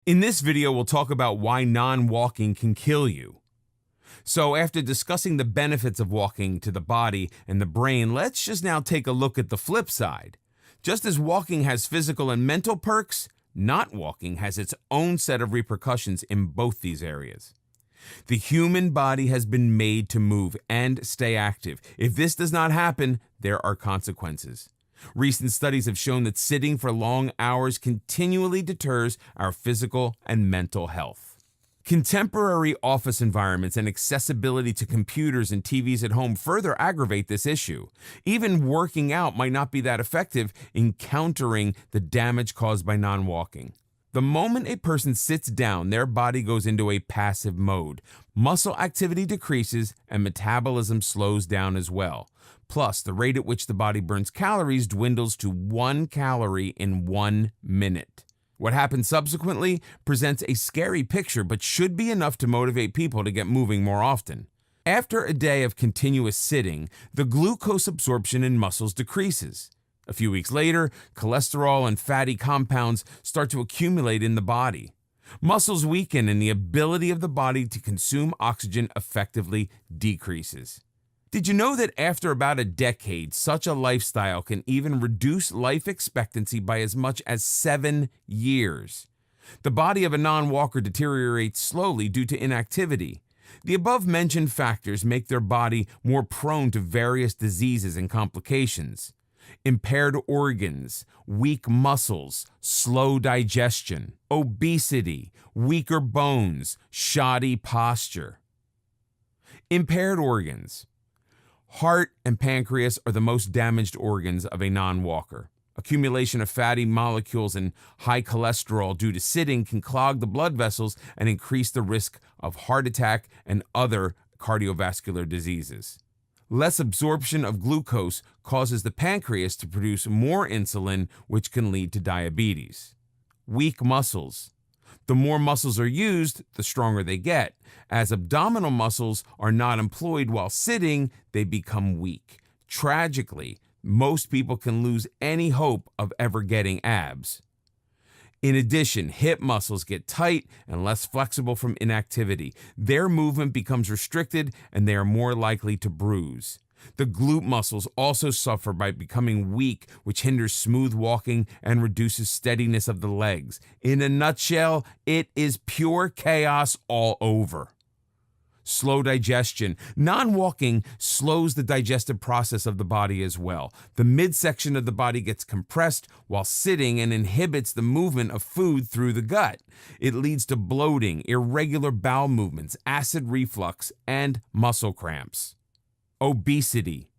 In this video, we'll talk about why non-walking can kill you. So after discussing the benefits of walking to the body and the brain, let's just now take a look at the flip side. Just as walking has physical and mental perks, not walking has its own set of repercussions in both these areas. The human body has been made to move and stay active. If this does not happen, there are consequences. Recent studies have shown that sitting for long hours continually deters our physical and mental health. Contemporary office environments and accessibility to computers and TVs at home further aggravate this issue. Even working out might not be that effective in countering the damage caused by non-walking. The moment a person sits down, their body goes into a passive mode. Muscle activity decreases and metabolism slows down as well. Plus, the rate at which the body burns calories dwindles to 1 calorie in 1 minute. What happens subsequently presents a scary picture, but should be enough to motivate people to get moving more often. After a day of continuous sitting, the glucose absorption in muscles decreases. A few weeks later, cholesterol and fatty compounds start to accumulate in the body. Muscles weaken and the ability of the body to consume oxygen effectively decreases. Did you know that after about a decade, such a lifestyle can even reduce life expectancy by as much as 7 years? The body of a non-walker deteriorates slowly due to inactivity. The above-mentioned factors make their body more prone to various diseases and complications. Impaired organs, weak muscles, slow digestion, obesity, weaker bones, shoddy posture. Impaired organs. Heart and pancreas are the most damaged organs of a non-walker. Accumulation of fatty molecules and high cholesterol due to sitting can clog the blood vessels and increase the risk of heart attack and other cardiovascular diseases. Less absorption of glucose causes the pancreas to produce more insulin, which can lead to diabetes. Weak muscles. The more muscles are used, the stronger they get. As abdominal muscles are not employed while sitting, they become weak. Tragically, most people can lose any hope of ever getting abs. In addition, hip muscles get tight and less flexible from inactivity. Their movement becomes restricted and they are more likely to bruise. The glute muscles also suffer by becoming weak, which hinders smooth walking and reduces steadiness of the legs. In a nutshell, it is pure chaos all over. Slow digestion. Non-walking slows the digestive process of the body as well. The midsection of the body gets compressed while sitting and inhibits the movement of food through the gut. It leads to bloating, irregular bowel movements, acid reflux, and muscle cramps. Obesity.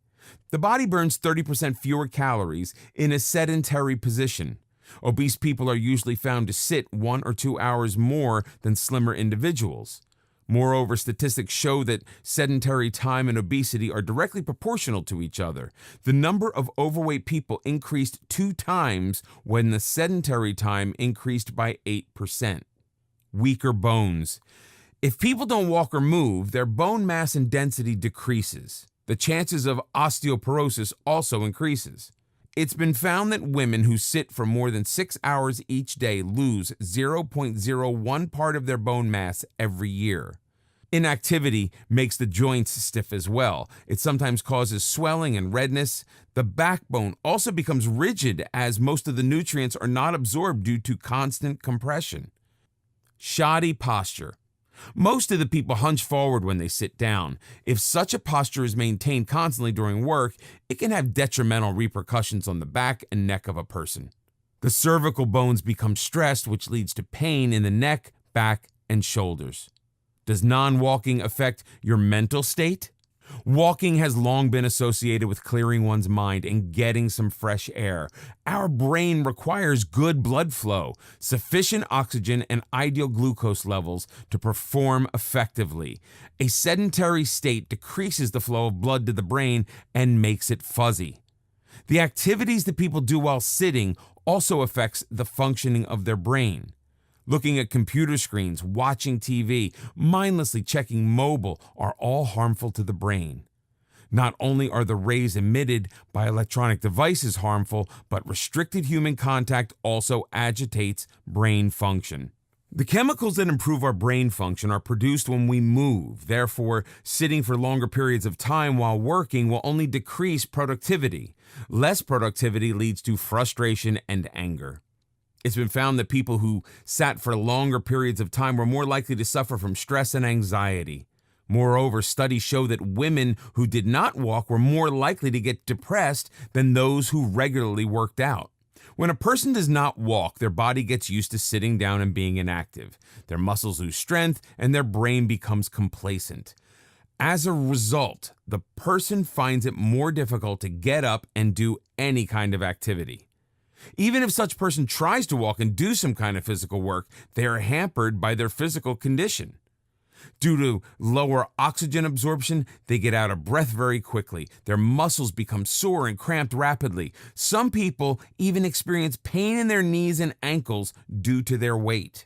The body burns 30% fewer calories in a sedentary position. Obese people are usually found to sit 1 or 2 hours more than slimmer individuals. Moreover, statistics show that sedentary time and obesity are directly proportional to each other. The number of overweight people increased 2 times when the sedentary time increased by 8%. Weaker bones. If people don't walk or move, their bone mass and density decreases. The chances of osteoporosis also increases. It's been found that women who sit for more than 6 hours each day lose 0.01 part of their bone mass every year. Inactivity makes the joints stiff as well. It sometimes causes swelling and redness. The backbone also becomes rigid as most of the nutrients are not absorbed due to constant compression. Shoddy posture. Most of the people hunch forward when they sit down. If such a posture is maintained constantly during work, it can have detrimental repercussions on the back and neck of a person. The cervical bones become stressed, which leads to pain in the neck, back, and shoulders. Does non-walking affect your mental state? Walking has long been associated with clearing one's mind and getting some fresh air. Our brain requires good blood flow, sufficient oxygen, and ideal glucose levels to perform effectively. A sedentary state decreases the flow of blood to the brain and makes it fuzzy. The activities that people do while sitting also affects the functioning of their brain. Looking at computer screens, watching TV, mindlessly checking mobile are all harmful to the brain. Not only are the rays emitted by electronic devices harmful, but restricted human contact also agitates brain function. The chemicals that improve our brain function are produced when we move. Therefore, sitting for longer periods of time while working will only decrease productivity. Less productivity leads to frustration and anger. It's been found that people who sat for longer periods of time were more likely to suffer from stress and anxiety. Moreover, studies show that women who did not walk were more likely to get depressed than those who regularly worked out. When a person does not walk, their body gets used to sitting down and being inactive. Their muscles lose strength and their brain becomes complacent. As a result, the person finds it more difficult to get up and do any kind of activity. Even if such person tries to walk and do some kind of physical work, they are hampered by their physical condition. Due to lower oxygen absorption, they get out of breath very quickly. Their muscles become sore and cramped rapidly. Some people even experience pain in their knees and ankles due to their weight.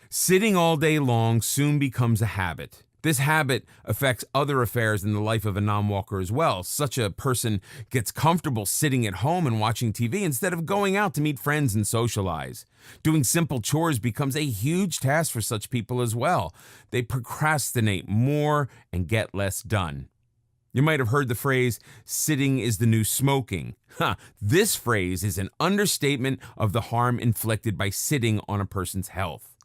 Sitting all day long soon becomes a habit. This habit affects other affairs in the life of a non-walker as well. Such a person gets comfortable sitting at home and watching TV instead of going out to meet friends and socialize. Doing simple chores becomes a huge task for such people as well. They procrastinate more and get less done. You might have heard the phrase, sitting is the new smoking. This phrase is an understatement of the harm inflicted by sitting on a person's health.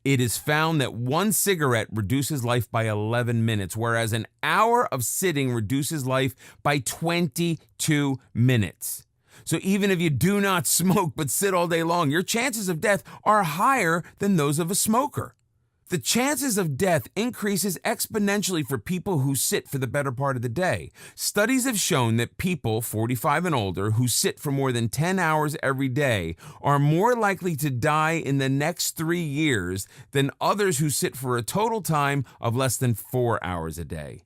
It is found that one cigarette reduces life by 11 minutes, whereas an hour of sitting reduces life by 22 minutes. So even if you do not smoke but sit all day long, your chances of death are higher than those of a smoker. The chances of death increases exponentially for people who sit for the better part of the day. Studies have shown that people 45 and older who sit for more than 10 hours every day are more likely to die in the next 3 years than others who sit for a total time of less than 4 hours a day.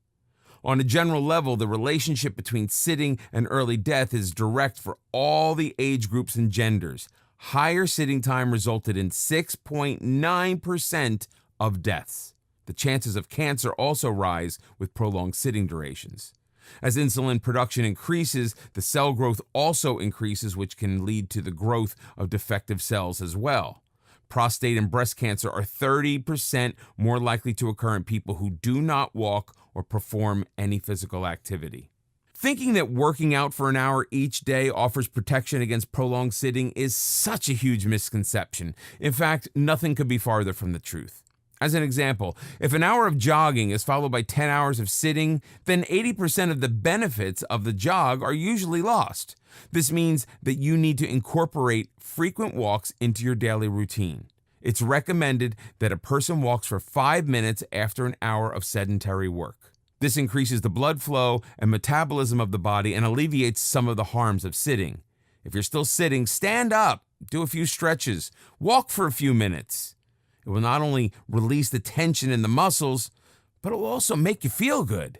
On a general level, the relationship between sitting and early death is direct for all the age groups and genders. Higher sitting time resulted in 6.9% of deaths. The chances of cancer also rise with prolonged sitting durations. As insulin production increases, the cell growth also increases, which can lead to the growth of defective cells as well. Prostate and breast cancer are 30% more likely to occur in people who do not walk or perform any physical activity. Thinking that working out for an hour each day offers protection against prolonged sitting is such a huge misconception. In fact, nothing could be farther from the truth. As an example, if an hour of jogging is followed by 10 hours of sitting, then 80% of the benefits of the jog are usually lost. This means that you need to incorporate frequent walks into your daily routine. It's recommended that a person walks for 5 minutes after an hour of sedentary work. This increases the blood flow and metabolism of the body and alleviates some of the harms of sitting. If you're still sitting, stand up, do a few stretches, walk for a few minutes. It will not only release the tension in the muscles, but it will also make you feel good.